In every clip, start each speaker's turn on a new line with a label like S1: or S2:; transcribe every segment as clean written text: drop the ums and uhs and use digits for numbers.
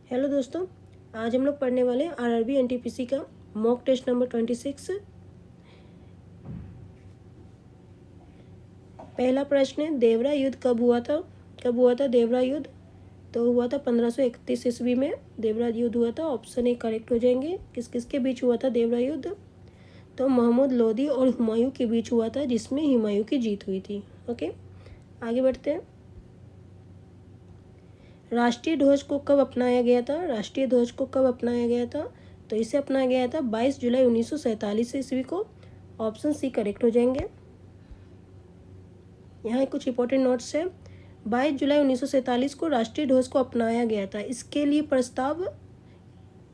S1: Hello दोस्तों, आज हम लोग पढ़ने वाले आरआरबी एनटीपीसी का मॉक टेस्ट नंबर 26। पहला प्रश्न है, देवरा युद्ध कब हुआ था देवरा युद्ध? तो हुआ था 1531 ईस्वी में देवरा युद्ध हुआ था। ऑप्शन ए करेक्ट हो जाएंगे। किस किस के बीच हुआ था देवरा युद्ध? तो महमूद लोदी और हुमायूं के बीच हुआ था, जिसमें हुमायूं की जीत हुई थी। ओके, आगे बढ़ते हैं। राष्ट्रीय ध्वज को कब अपनाया गया था? तो इसे अपनाया गया था 22 जुलाई 1947 ईस्वी को। ऑप्शन सी करेक्ट हो जाएंगे। यहाँ कुछ इंपॉर्टेंट नोट्स है। 22 जुलाई 1947 को राष्ट्रीय ध्वज को अपनाया गया था। इसके लिए प्रस्ताव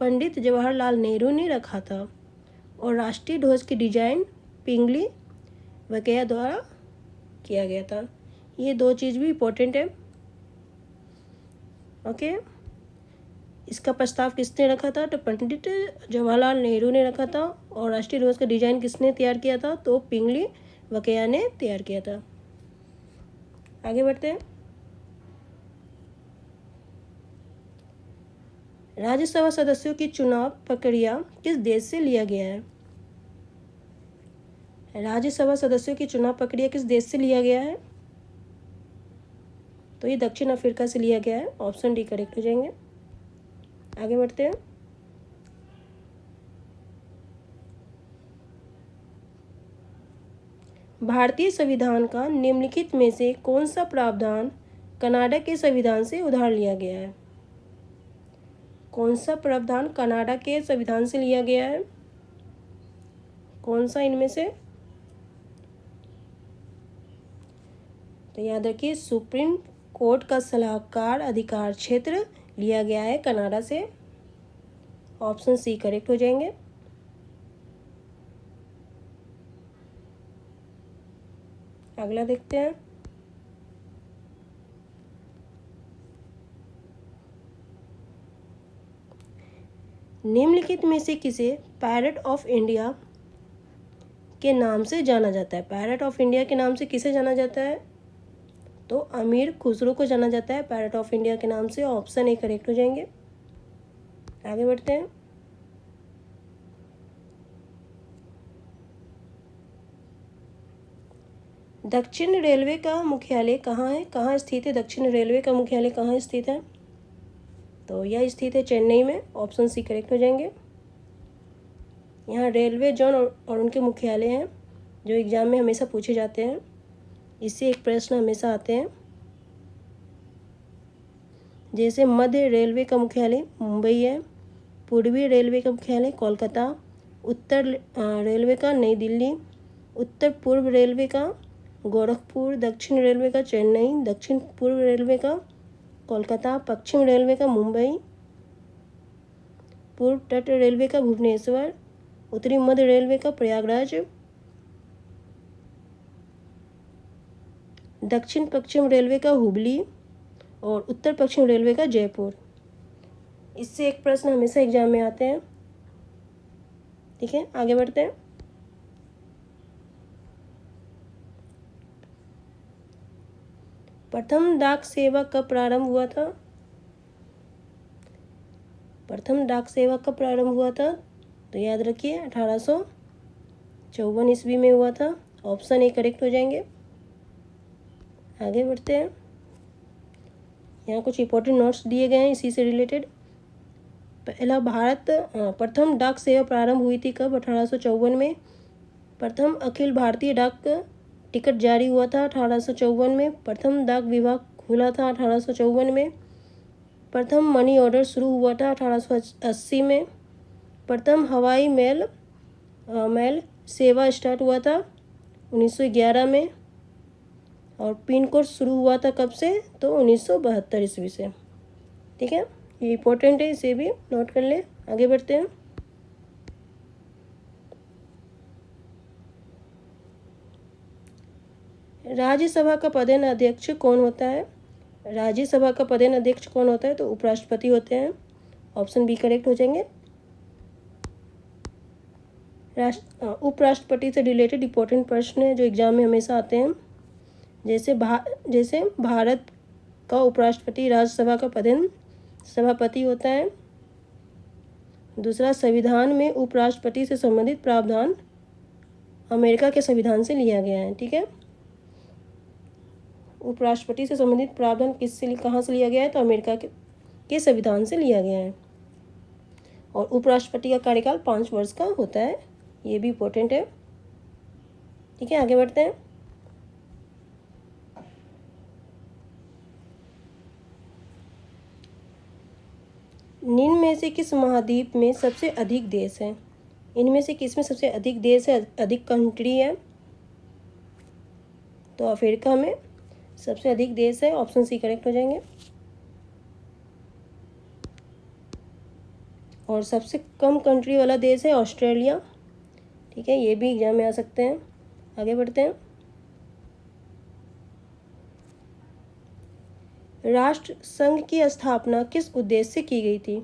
S1: पंडित जवाहरलाल नेहरू ने रखा था और राष्ट्रीय ध्वज की डिजाइन पिंगली वकैया द्वारा किया गया था। ये दो चीज़ भी इम्पोर्टेंट है। ओके, इसका प्रस्ताव किसने रखा था? तो पंडित जवाहरलाल नेहरू ने रखा था। और राष्ट्रीय ध्वज का डिजाइन किसने तैयार किया था? तो पिंगली वकैया ने तैयार किया था। आगे बढ़ते हैं। राज्यसभा सदस्यों की चुनाव प्रक्रिया किस देश से लिया गया है? राज्यसभा सदस्यों की चुनाव प्रक्रिया किस देश से लिया गया है? तो ये दक्षिण अफ्रीका से लिया गया है। ऑप्शन डी करेक्ट हो जाएंगे। आगे बढ़ते हैं। भारतीय संविधान का निम्नलिखित में से कौन सा प्रावधान कनाडा के संविधान से उधार लिया गया है? कौन सा प्रावधान कनाडा के संविधान से लिया गया है? कौन सा इनमें से? तो याद रखिए, सुप्रीम कोर्ट का सलाहकार अधिकार क्षेत्र लिया गया है कनाडा से। ऑप्शन सी करेक्ट हो जाएंगे। अगला देखते हैं। निम्नलिखित में से किसे पैरट ऑफ इंडिया के नाम से जाना जाता है? पैरट ऑफ इंडिया के नाम से किसे जाना जाता है? तो अमीर खुसरो को जाना जाता है पैरट ऑफ इंडिया के नाम से। ऑप्शन ए करेक्ट हो जाएंगे। आगे बढ़ते हैं। दक्षिण रेलवे का मुख्यालय कहाँ है? कहाँ स्थित है दक्षिण रेलवे का मुख्यालय? कहाँ स्थित है? तो यह स्थित है चेन्नई में। ऑप्शन सी करेक्ट हो जाएंगे। यहाँ रेलवे जोन और उनके मुख्यालय हैं जो एग्जाम में हमेशा पूछे जाते हैं। इससे एक प्रश्न हमेशा आते हैं। जैसे मध्य रेलवे का मुख्यालय मुंबई है, पूर्वी रेलवे का मुख्यालय कोलकाता, उत्तर रेलवे का नई दिल्ली, उत्तर पूर्व रेलवे का गोरखपुर, दक्षिण रेलवे का चेन्नई, दक्षिण पूर्व रेलवे का कोलकाता, पश्चिम रेलवे का मुंबई, पूर्व तट रेलवे का भुवनेश्वर, उत्तरी मध्य रेलवे का प्रयागराज, दक्षिण पश्चिम रेलवे का हुबली और उत्तर पश्चिम रेलवे का जयपुर। इससे एक प्रश्न हमेशा एग्जाम में आते हैं। ठीक है, आगे बढ़ते हैं। प्रथम डाक सेवा कब प्रारंभ हुआ था? प्रथम डाक सेवा कब प्रारंभ हुआ था? तो याद रखिए 1854 ईस्वी में हुआ था। ऑप्शन ए करेक्ट हो जाएंगे। आगे बढ़ते हैं। यहाँ कुछ इंपॉर्टेंट नोट्स दिए गए हैं इसी से रिलेटेड। पहला, प्रथम डाक सेवा प्रारंभ हुई थी कब? 1854 में। प्रथम अखिल भारतीय डाक टिकट जारी हुआ था 1854 में। प्रथम डाक विभाग खुला था 1854 में। प्रथम मनी ऑर्डर शुरू हुआ था 1880 में। प्रथम हवाई मेल सेवा स्टार्ट हुआ था 1911 में। और पिन कोड शुरू हुआ था कब से? तो 1972 ईस्वी से। ठीक है, ये इंपॉर्टेंट है, इसे भी नोट कर लें। आगे बढ़ते हैं। राज्यसभा का पदेन अध्यक्ष कौन होता है? राज्यसभा का पदेन अध्यक्ष कौन होता है? तो उपराष्ट्रपति होते हैं। ऑप्शन बी करेक्ट हो जाएंगे। उपराष्ट्रपति से रिलेटेड इंपॉर्टेंट प्रश्न है जो एग्जाम में हमेशा आते हैं। जैसे भारत का उपराष्ट्रपति राज्यसभा का पदेन सभापति होता है। दूसरा, संविधान में उपराष्ट्रपति से संबंधित प्रावधान अमेरिका के संविधान से लिया गया है। ठीक है, उपराष्ट्रपति से संबंधित प्रावधान किससे कहाँ से लिया गया है, तो अमेरिका के संविधान से लिया गया है। और उपराष्ट्रपति का कार्यकाल 5 वर्ष का होता है, ये भी इम्पोर्टेंट है। ठीक है, आगे बढ़ते हैं। निम्न में से किस महाद्वीप में सबसे अधिक देश है? इनमें से किस में सबसे अधिक देश है, अधिक कंट्री है? तो अफ्रीका में सबसे अधिक देश है, ऑप्शन सी करेक्ट हो जाएंगे। और सबसे कम कंट्री वाला देश है ऑस्ट्रेलिया। ठीक है, ये भी एग्जाम में आ सकते हैं। आगे बढ़ते हैं। राष्ट्र संघ की स्थापना किस उद्देश्य से की गई थी?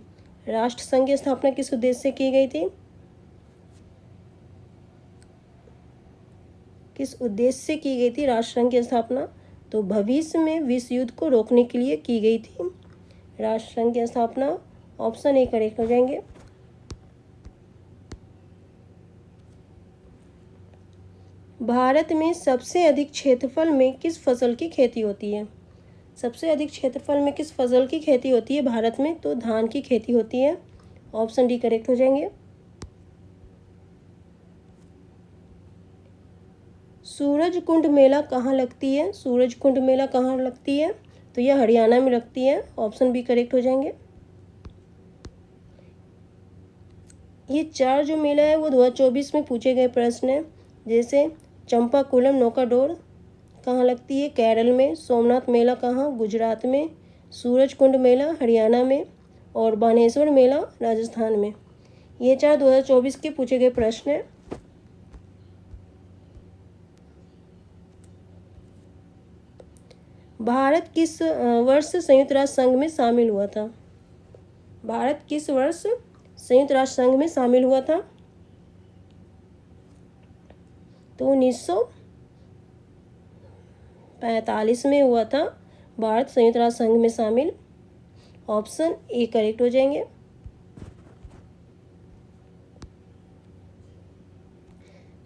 S1: राष्ट्र संघ की स्थापना किस उद्देश्य से की गई थी? किस उद्देश्य से की गई थी राष्ट्र संघ की स्थापना? तो भविष्य में विश्व युद्ध को रोकने के लिए की गई थी राष्ट्र संघ की स्थापना। ऑप्शन ए करेक्ट हो जाएंगे। भारत में सबसे अधिक क्षेत्रफल में किस फसल की खेती होती है? सबसे अधिक क्षेत्रफल में किस फसल की खेती होती है भारत में? तो धान की खेती होती है। ऑप्शन डी करेक्ट हो जाएंगे। सूरज कुंड मेला कहाँ लगती है? सूरज कुंड मेला कहाँ लगती है? तो यह हरियाणा में लगती है। ऑप्शन बी करेक्ट हो जाएंगे। ये 4 जो मेला है वो 2024 में पूछे गए प्रश्न है। जैसे चंपाकुलम नौकाडोर कहाँ लगती है? केरल में। सोमनाथ मेला कहाँ? गुजरात में। सूरज कुंड मेला हरियाणा में। और बानेश्वर मेला राजस्थान में। ये 4 2024 के पूछे गए प्रश्न हैं। भारत किस वर्ष संयुक्त राष्ट्र संघ में शामिल हुआ था? भारत किस वर्ष संयुक्त राष्ट्र संघ में शामिल हुआ था? तो 1945 में हुआ था भारत संयुक्त राष्ट्र संघ में शामिल। ऑप्शन ए करेक्ट हो जाएंगे।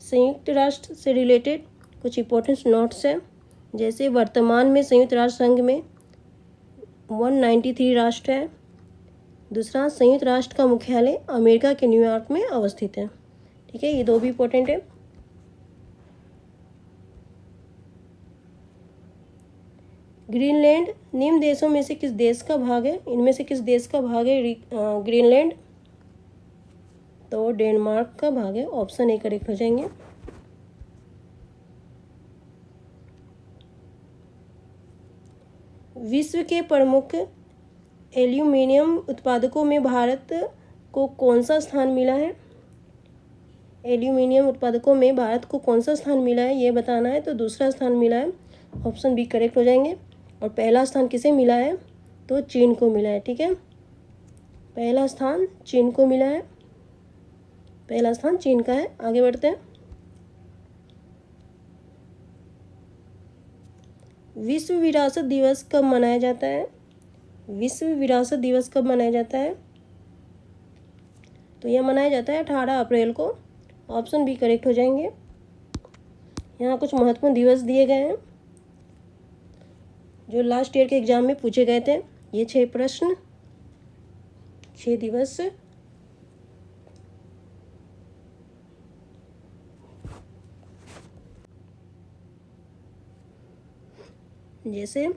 S1: संयुक्त राष्ट्र से रिलेटेड कुछ इंपॉर्टेंट नोट्स हैं। जैसे वर्तमान में संयुक्त राष्ट्र संघ में 193 राष्ट्र हैं। दूसरा, संयुक्त राष्ट्र का मुख्यालय अमेरिका के न्यूयॉर्क में अवस्थित है। ठीक है, ये 2 भी इंपॉर्टेंट है। ग्रीनलैंड निम्न देशों में से किस देश का भाग है? इनमें से किस देश का भाग है ग्रीनलैंड? तो डेनमार्क का भाग है। ऑप्शन ए करेक्ट हो जाएंगे। विश्व के प्रमुख एल्यूमिनियम उत्पादकों में भारत को कौन सा स्थान मिला है? एल्यूमिनियम उत्पादकों में भारत को कौन सा स्थान मिला है ये बताना है। तो दूसरा स्थान मिला है। ऑप्शन बी करेक्ट हो जाएंगे। और पहला स्थान किसे मिला है? तो चीन को मिला है। ठीक है, पहला स्थान चीन को मिला है। पहला स्थान चीन का है। आगे बढ़ते हैं। विश्व विरासत दिवस कब मनाया जाता है? विश्व विरासत दिवस कब मनाया जाता है? तो यह मनाया जाता है 18 अप्रैल को। ऑप्शन बी करेक्ट हो जाएंगे। यहाँ कुछ महत्वपूर्ण दिवस दिए गए हैं जो लास्ट ईयर के एग्जाम में पूछे गए थे। ये 6 प्रश्न, 6 दिवस। जैसे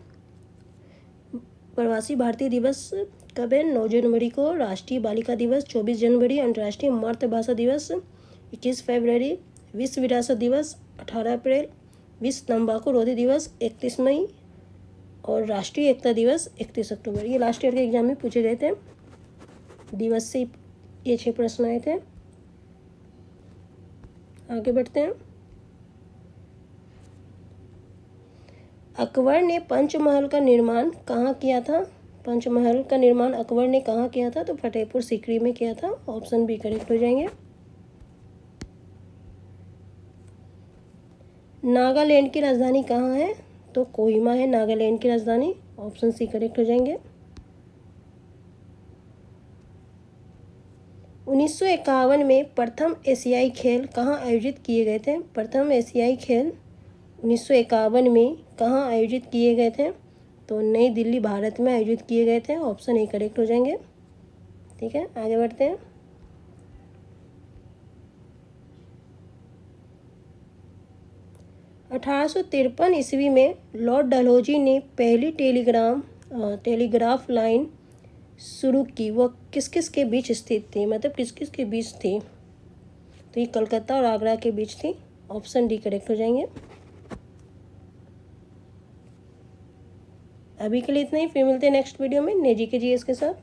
S1: प्रवासी भारतीय दिवस कब है? 9 जनवरी को। राष्ट्रीय बालिका दिवस 24 जनवरी। अंतर्राष्ट्रीय मातृभाषा दिवस 21 फरवरी। विश्व विरासत दिवस 18 अप्रैल। विश्व तंबाकू रोधी दिवस 31 मई। और राष्ट्रीय एकता दिवस 31 अक्टूबर। ये लास्ट ईयर के एग्जाम में पूछे गए थे। दिवस से ये 6 प्रश्न आए थे। आगे बढ़ते हैं। अकबर ने पंचमहल का निर्माण कहाँ किया था? पंचमहल का निर्माण अकबर ने कहाँ किया था? तो फतेहपुर सीकरी में किया था। ऑप्शन बी करेक्ट हो जाएंगे। नागालैंड की राजधानी कहाँ है? तो कोहिमा है नागालैंड की राजधानी। ऑप्शन सी करेक्ट हो जाएंगे। 1951 में प्रथम एशियाई खेल कहाँ आयोजित किए गए थे? प्रथम एशियाई खेल 1951 में कहाँ आयोजित किए गए थे? तो नई दिल्ली, भारत में आयोजित किए गए थे। ऑप्शन ए करेक्ट हो जाएंगे। ठीक है, आगे बढ़ते हैं। 1853 ईस्वी में लॉर्ड डलहौजी ने पहली टेलीग्राफ लाइन शुरू की। वह किस किस के बीच स्थित थी? मतलब किस किस के बीच थी? तो ये कलकत्ता और आगरा के बीच थी। ऑप्शन डी करेक्ट हो जाएंगे। अभी के लिए इतना ही, फिर मिलते हैं नेक्स्ट वीडियो में नए जीके जीएस के साथ।